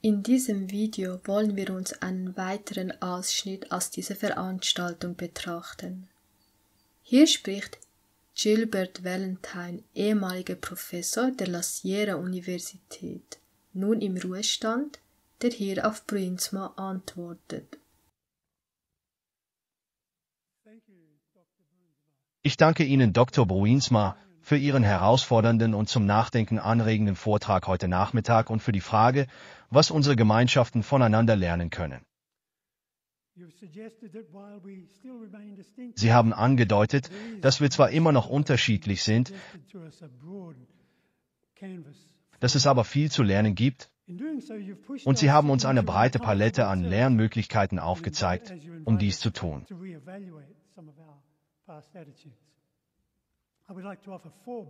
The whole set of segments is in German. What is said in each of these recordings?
In diesem Video wollen wir uns einen weiteren Ausschnitt aus dieser Veranstaltung betrachten. Hier spricht Gilbert Valentine, ehemaliger Professor der La Sierra Universität, nun im Ruhestand, der hier auf Bruinsma antwortet. Ich danke Ihnen, Dr. Bruinsma, für Ihren herausfordernden und zum Nachdenken anregenden Vortrag heute Nachmittag und für die Frage, was unsere Gemeinschaften voneinander lernen können. Sie haben angedeutet, dass wir zwar immer noch unterschiedlich sind, dass es aber viel zu lernen gibt, und Sie haben uns eine breite Palette an Lernmöglichkeiten aufgezeigt, um dies zu tun.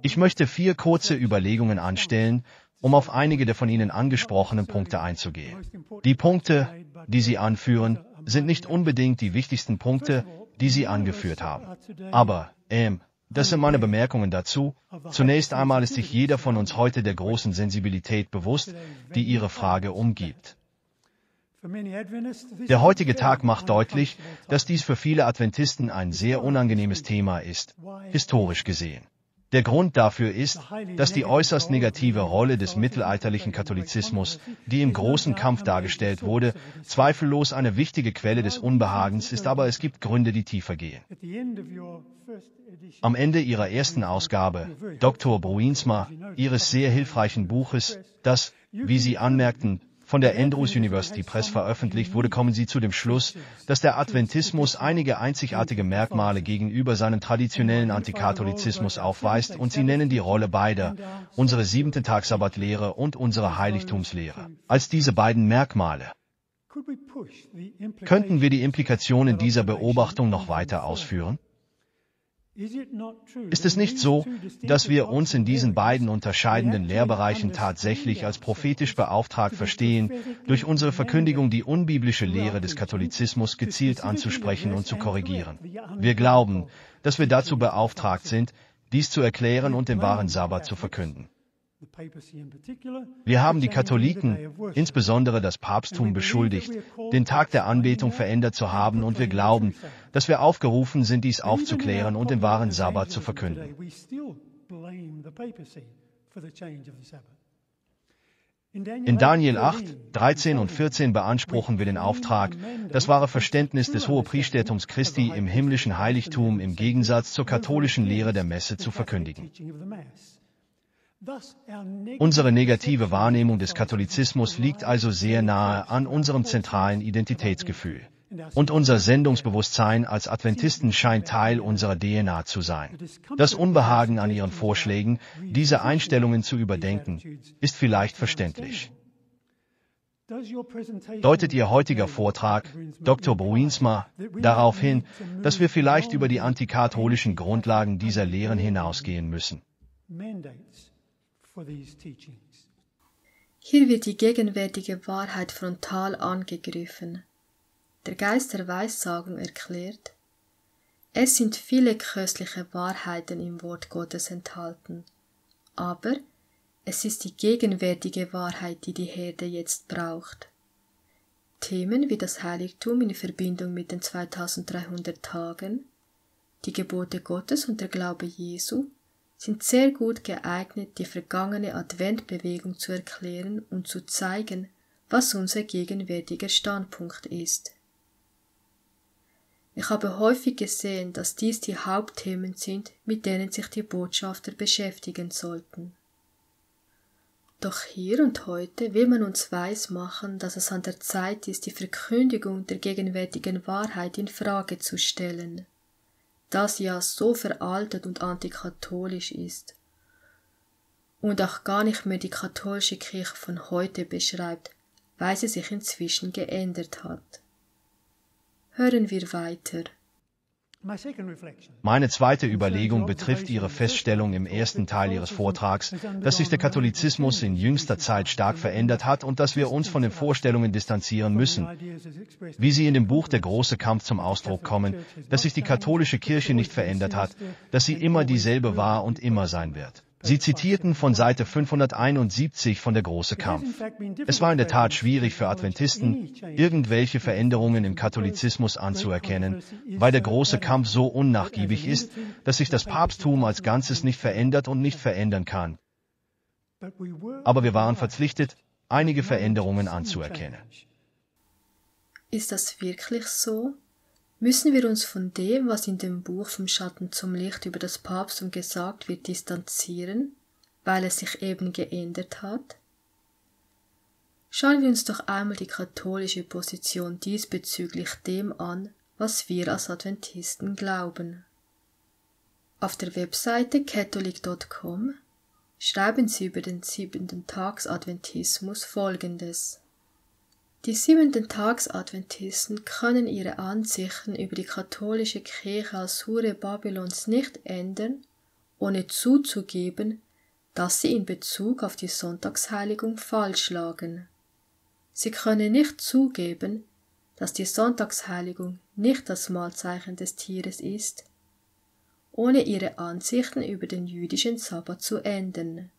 Ich möchte 4 kurze Überlegungen anstellen, um auf einige der von Ihnen angesprochenen Punkte einzugehen. Die Punkte, die Sie anführen, sind nicht unbedingt die wichtigsten Punkte, die Sie angeführt haben. Aber, das sind meine Bemerkungen dazu. Zunächst einmal ist sich jeder von uns heute der großen Sensibilität bewusst, die Ihre Frage umgibt. Der heutige Tag macht deutlich, dass dies für viele Adventisten ein sehr unangenehmes Thema ist, historisch gesehen. Der Grund dafür ist, dass die äußerst negative Rolle des mittelalterlichen Katholizismus, die im großen Kampf dargestellt wurde, zweifellos eine wichtige Quelle des Unbehagens ist, aber es gibt Gründe, die tiefer gehen. Am Ende Ihrer ersten Ausgabe, Dr. Bruinsma, Ihres sehr hilfreichen Buches, das, wie Sie anmerkten, von der Andrews University Press veröffentlicht wurde, kommen Sie zu dem Schluss, dass der Adventismus einige einzigartige Merkmale gegenüber seinem traditionellen Antikatholizismus aufweist und Sie nennen die Rolle beider, unsere 7-Tag-Sabbatlehre und unsere Heiligtumslehre, als diese beiden Merkmale. Könnten wir die Implikationen dieser Beobachtung noch weiter ausführen? Ist es nicht so, dass wir uns in diesen beiden unterscheidenden Lehrbereichen tatsächlich als prophetisch beauftragt verstehen, durch unsere Verkündigung die unbiblische Lehre des Katholizismus gezielt anzusprechen und zu korrigieren? Wir glauben, dass wir dazu beauftragt sind, dies zu erklären und den wahren Sabbat zu verkünden. Wir haben die Katholiken, insbesondere das Papsttum, beschuldigt, den Tag der Anbetung verändert zu haben, und wir glauben, dass wir aufgerufen sind, dies aufzuklären und den wahren Sabbat zu verkünden. In Daniel 8, 13 und 14 beanspruchen wir den Auftrag, das wahre Verständnis des Hohepriestertums Christi im himmlischen Heiligtum im Gegensatz zur katholischen Lehre der Messe zu verkündigen. Unsere negative Wahrnehmung des Katholizismus liegt also sehr nahe an unserem zentralen Identitätsgefühl. Und unser Sendungsbewusstsein als Adventisten scheint Teil unserer DNA zu sein. Das Unbehagen an Ihren Vorschlägen, diese Einstellungen zu überdenken, ist vielleicht verständlich. Deutet Ihr heutiger Vortrag, Dr. Bruinsma, darauf hin, dass wir vielleicht über die antikatholischen Grundlagen dieser Lehren hinausgehen müssen? Hier wird die gegenwärtige Wahrheit frontal angegriffen. Der Geist der Weissagung erklärt: Es sind viele köstliche Wahrheiten im Wort Gottes enthalten, aber es ist die gegenwärtige Wahrheit, die die Herde jetzt braucht. Themen wie das Heiligtum in Verbindung mit den 2300 Tagen, die Gebote Gottes und der Glaube Jesu sind sehr gut geeignet, die vergangene Adventbewegung zu erklären und zu zeigen, was unser gegenwärtiger Standpunkt ist. Ich habe häufig gesehen, dass dies die Hauptthemen sind, mit denen sich die Botschafter beschäftigen sollten. Doch hier und heute will man uns weismachen, dass es an der Zeit ist, die Verkündigung der gegenwärtigen Wahrheit in Frage zu stellen, das ja so veraltet und antikatholisch ist und auch gar nicht mehr die katholische Kirche von heute beschreibt, weil sie sich inzwischen geändert hat. Hören wir weiter. Meine zweite Überlegung betrifft Ihre Feststellung im ersten Teil Ihres Vortrags, dass sich der Katholizismus in jüngster Zeit stark verändert hat und dass wir uns von den Vorstellungen distanzieren müssen, wie sie in dem Buch Der große Kampf zum Ausdruck kommen, dass sich die katholische Kirche nicht verändert hat, dass sie immer dieselbe war und immer sein wird. Sie zitierten von Seite 571 von Der große Kampf. Es war in der Tat schwierig für Adventisten, irgendwelche Veränderungen im Katholizismus anzuerkennen, weil der große Kampf so unnachgiebig ist, dass sich das Papsttum als Ganzes nicht verändert und nicht verändern kann. Aber wir waren verpflichtet, einige Veränderungen anzuerkennen. Ist das wirklich so? Müssen wir uns von dem, was in dem Buch Vom Schatten zum Licht über das Papsttum gesagt wird, distanzieren, weil es sich eben geändert hat? Schauen wir uns doch einmal die katholische Position diesbezüglich dem an, was wir als Adventisten glauben. Auf der Webseite catholic.com schreiben sie über den 7-Tags-Adventismus Folgendes. Die 7-Tags-Adventisten können ihre Ansichten über die katholische Kirche als Hure Babylons nicht ändern, ohne zuzugeben, dass sie in Bezug auf die Sonntagsheiligung falsch lagen. Sie können nicht zugeben, dass die Sonntagsheiligung nicht das Mahlzeichen des Tieres ist, ohne ihre Ansichten über den jüdischen Sabbat zu ändern.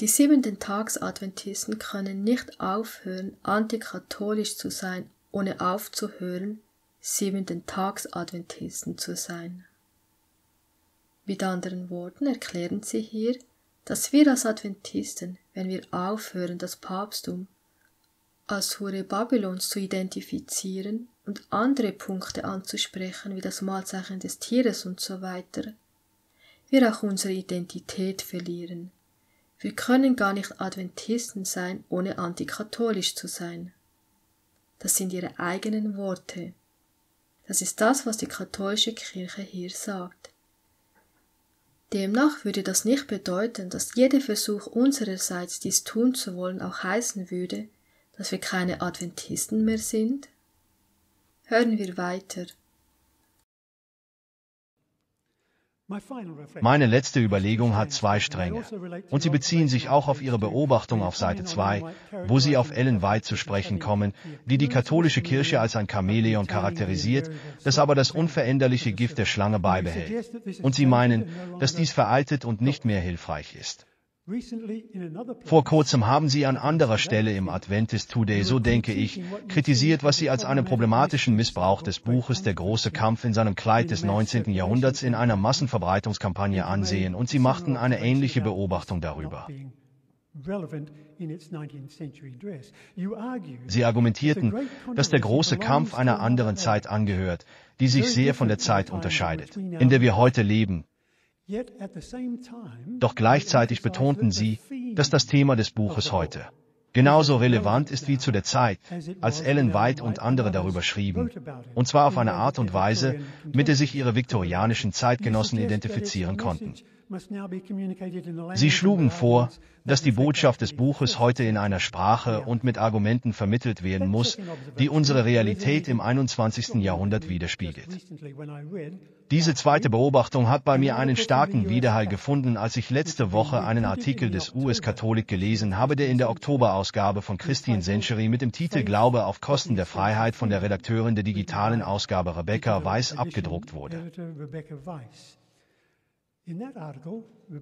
Die 7-Tags-Adventisten können nicht aufhören, antikatholisch zu sein, ohne aufzuhören, 7-Tags-Adventisten zu sein. Mit anderen Worten erklären sie hier, dass wir als Adventisten, wenn wir aufhören, das Papsttum als Hure Babylons zu identifizieren und andere Punkte anzusprechen, wie das Mahlzeichen des Tieres und so weiter, wir auch unsere Identität verlieren. Wir können gar nicht Adventisten sein, ohne antikatholisch zu sein. Das sind ihre eigenen Worte. Das ist das, was die katholische Kirche hier sagt. Demnach würde das nicht bedeuten, dass jeder Versuch unsererseits, dies tun zu wollen, auch heißen würde, dass wir keine Adventisten mehr sind? Hören wir weiter. Meine letzte Überlegung hat zwei Stränge, und sie beziehen sich auch auf Ihre Beobachtung auf Seite 2, wo Sie auf Ellen White zu sprechen kommen, die die katholische Kirche als ein Chamäleon charakterisiert, das aber das unveränderliche Gift der Schlange beibehält. Und Sie meinen, dass dies veraltet und nicht mehr hilfreich ist. Vor kurzem haben Sie an anderer Stelle im Adventist Today, so denke ich, kritisiert, was Sie als einen problematischen Missbrauch des Buches Der große Kampf in seinem Kleid des 19. Jahrhunderts in einer Massenverbreitungskampagne ansehen, und Sie machten eine ähnliche Beobachtung darüber. Sie argumentierten, dass der große Kampf einer anderen Zeit angehört, die sich sehr von der Zeit unterscheidet, in der wir heute leben. Doch gleichzeitig betonten sie, dass das Thema des Buches heute genauso relevant ist wie zu der Zeit, als Ellen White und andere darüber schrieben, und zwar auf eine Art und Weise, mit der sich ihre viktorianischen Zeitgenossen identifizieren konnten. Sie schlugen vor, dass die Botschaft des Buches heute in einer Sprache und mit Argumenten vermittelt werden muss, die unsere Realität im 21. Jahrhundert widerspiegelt. Diese zweite Beobachtung hat bei mir einen starken Widerhall gefunden, als ich letzte Woche einen Artikel des US Catholic gelesen habe, der in der Oktoberausgabe von Christian Century mit dem Titel Glaube auf Kosten der Freiheit von der Redakteurin der digitalen Ausgabe Rebecca Weiss abgedruckt wurde.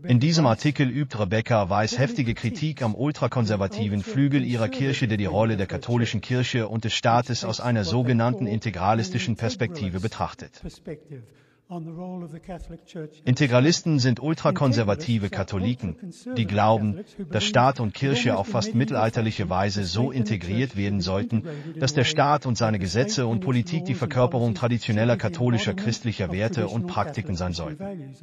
In diesem Artikel übt Rebecca Weiss heftige Kritik am ultrakonservativen Flügel ihrer Kirche, der die Rolle der katholischen Kirche und des Staates aus einer sogenannten integralistischen Perspektive betrachtet. Integralisten sind ultrakonservative Katholiken, die glauben, dass Staat und Kirche auf fast mittelalterliche Weise so integriert werden sollten, dass der Staat und seine Gesetze und Politik die Verkörperung traditioneller katholischer christlicher Werte und Praktiken sein sollten.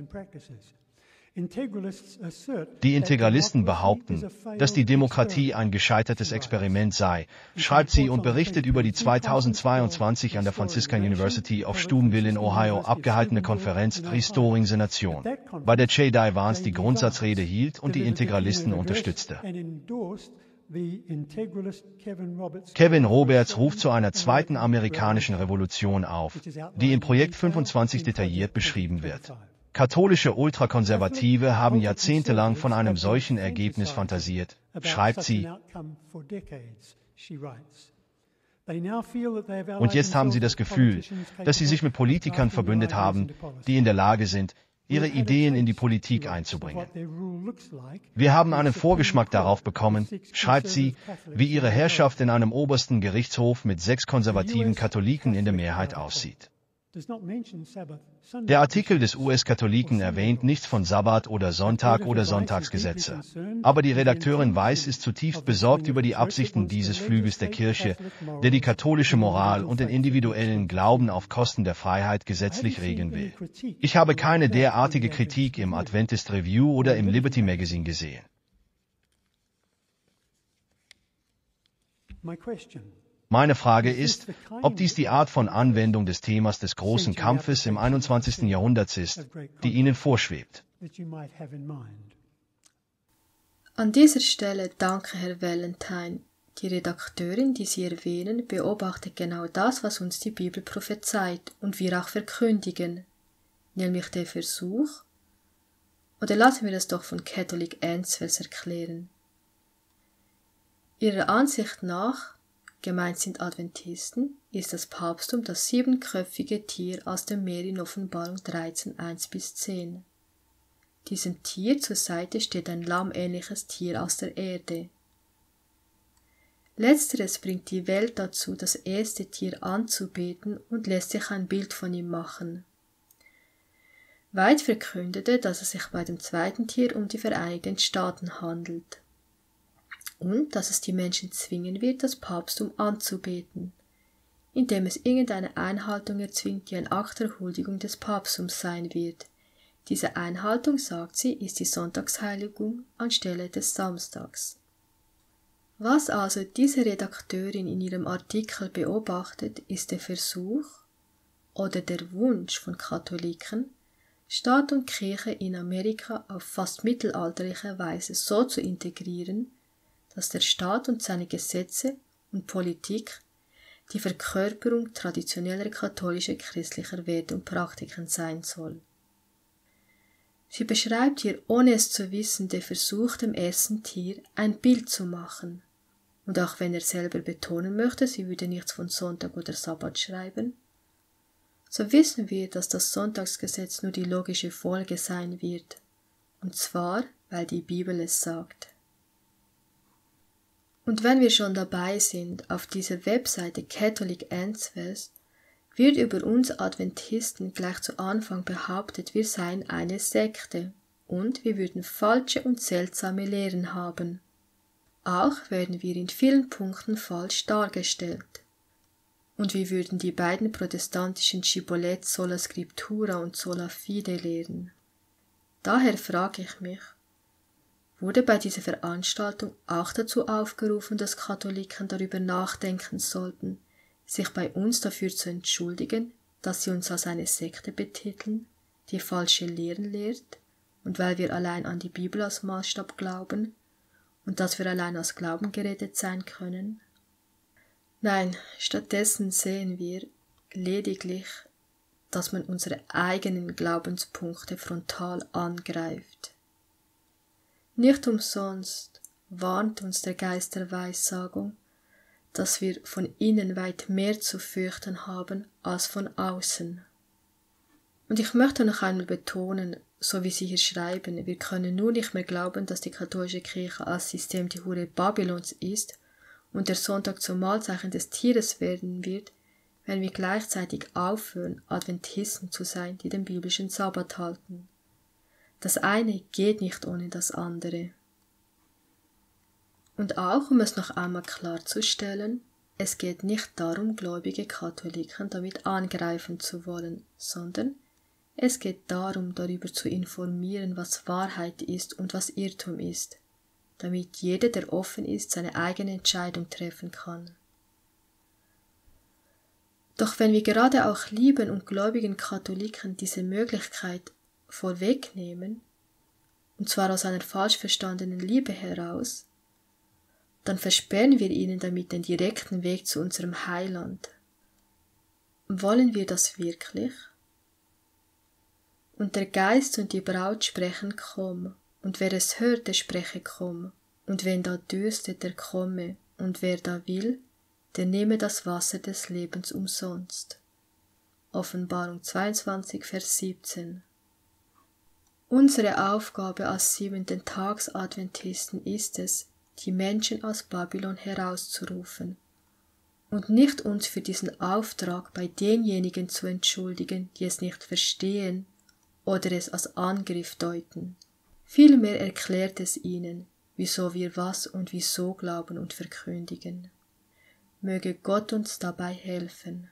Die Integralisten behaupten, dass die Demokratie ein gescheitertes Experiment sei, schreibt sie und berichtet über die 2022 an der Franciscan University of Steubenville in Ohio abgehaltene Konferenz Restoring the Nation, bei der J.D. Vance die Grundsatzrede hielt und die Integralisten unterstützte. Kevin Roberts ruft zu einer zweiten amerikanischen Revolution auf, die im Projekt 25 detailliert beschrieben wird. Katholische Ultrakonservative haben jahrzehntelang von einem solchen Ergebnis fantasiert, schreibt sie. Und jetzt haben sie das Gefühl, dass sie sich mit Politikern verbündet haben, die in der Lage sind, ihre Ideen in die Politik einzubringen. Wir haben einen Vorgeschmack darauf bekommen, schreibt sie, wie ihre Herrschaft in einem obersten Gerichtshof mit 6 konservativen Katholiken in der Mehrheit aussieht. Der Artikel des US-Katholiken erwähnt nichts von Sabbat oder Sonntag oder Sonntagsgesetze. Aber die Redakteurin Weiss ist zutiefst besorgt über die Absichten dieses Flügels der Kirche, der die katholische Moral und den individuellen Glauben auf Kosten der Freiheit gesetzlich regeln will. Ich habe keine derartige Kritik im Adventist Review oder im Liberty Magazine gesehen. Meine Frage ist, ob dies die Art von Anwendung des Themas des großen Kampfes im 21. Jahrhundert ist, die Ihnen vorschwebt. An dieser Stelle danke Herr Valentine. Die Redakteurin, die Sie erwähnen, beobachtet genau das, was uns die Bibel prophezeit und wir auch verkündigen, nämlich der Versuch, oder lassen wir das doch von Catholic Answers erklären. Ihrer Ansicht nach, gemeint sind Adventisten, ist das Papsttum das 7-köpfige Tier aus dem Meer in Offenbarung 13, 1-10. Diesem Tier zur Seite steht ein lammähnliches Tier aus der Erde. Letzteres bringt die Welt dazu, das erste Tier anzubeten und lässt sich ein Bild von ihm machen. Weit verkündete, dass es sich bei dem zweiten Tier um die Vereinigten Staaten handelt und dass es die Menschen zwingen wird, das Papsttum anzubeten, indem es irgendeine Einhaltung erzwingt, die ein Akt der Huldigung des Papsttums sein wird. Diese Einhaltung, sagt sie, ist die Sonntagsheiligung anstelle des Samstags. Was also diese Redakteurin in ihrem Artikel beobachtet, ist der Versuch oder der Wunsch von Katholiken, Staat und Kirche in Amerika auf fast mittelalterliche Weise so zu integrieren, dass der Staat und seine Gesetze und Politik die Verkörperung traditioneller katholischer christlicher Werte und Praktiken sein soll. Sie beschreibt hier, ohne es zu wissen, den Versuch, dem ersten Tier ein Bild zu machen. Und auch wenn er selber betonen möchte, sie würde nichts von Sonntag oder Sabbat schreiben, so wissen wir, dass das Sonntagsgesetz nur die logische Folge sein wird. Und zwar, weil die Bibel es sagt. Und wenn wir schon dabei sind, auf dieser Webseite Catholic Answers wird über uns Adventisten gleich zu Anfang behauptet, wir seien eine Sekte und wir würden falsche und seltsame Lehren haben. Auch werden wir in vielen Punkten falsch dargestellt. Und wir würden die beiden protestantischen Schibolett Sola Scriptura und Sola Fide lehren. Daher frage ich mich, wurde bei dieser Veranstaltung auch dazu aufgerufen, dass Katholiken darüber nachdenken sollten, sich bei uns dafür zu entschuldigen, dass sie uns als eine Sekte betiteln, die falsche Lehren lehrt, und weil wir allein an die Bibel als Maßstab glauben und dass wir allein aus Glauben gerettet sein können? Nein, stattdessen sehen wir lediglich, dass man unsere eigenen Glaubenspunkte frontal angreift. Nicht umsonst warnt uns der Geist der Weissagung, dass wir von innen weit mehr zu fürchten haben als von außen. Und ich möchte noch einmal betonen, so wie Sie hier schreiben, wir können nur nicht mehr glauben, dass die katholische Kirche als System die Hure Babylons ist und der Sonntag zum Mahlzeichen des Tieres werden wird, wenn wir gleichzeitig aufhören, Adventisten zu sein, die den biblischen Sabbat halten. Das eine geht nicht ohne das andere. Und auch, um es noch einmal klarzustellen, es geht nicht darum, gläubige Katholiken damit angreifen zu wollen, sondern es geht darum, darüber zu informieren, was Wahrheit ist und was Irrtum ist, damit jeder, der offen ist, seine eigene Entscheidung treffen kann. Doch wenn wir gerade auch lieben und gläubigen Katholiken diese Möglichkeit vorwegnehmen, und zwar aus einer falsch verstandenen Liebe heraus, dann versperren wir ihnen damit den direkten Weg zu unserem Heiland. Wollen wir das wirklich? Und der Geist und die Braut sprechen, komm, und wer es hört, der spreche, komm, und wen da dürstet, der komme, und wer da will, der nehme das Wasser des Lebens umsonst. Offenbarung 22, Vers 17. Unsere Aufgabe als 7-Tags-Adventisten ist es, die Menschen aus Babylon herauszurufen und nicht uns für diesen Auftrag bei denjenigen zu entschuldigen, die es nicht verstehen oder es als Angriff deuten. Vielmehr erklärt es ihnen, wieso wir was und wieso glauben und verkündigen. Möge Gott uns dabei helfen.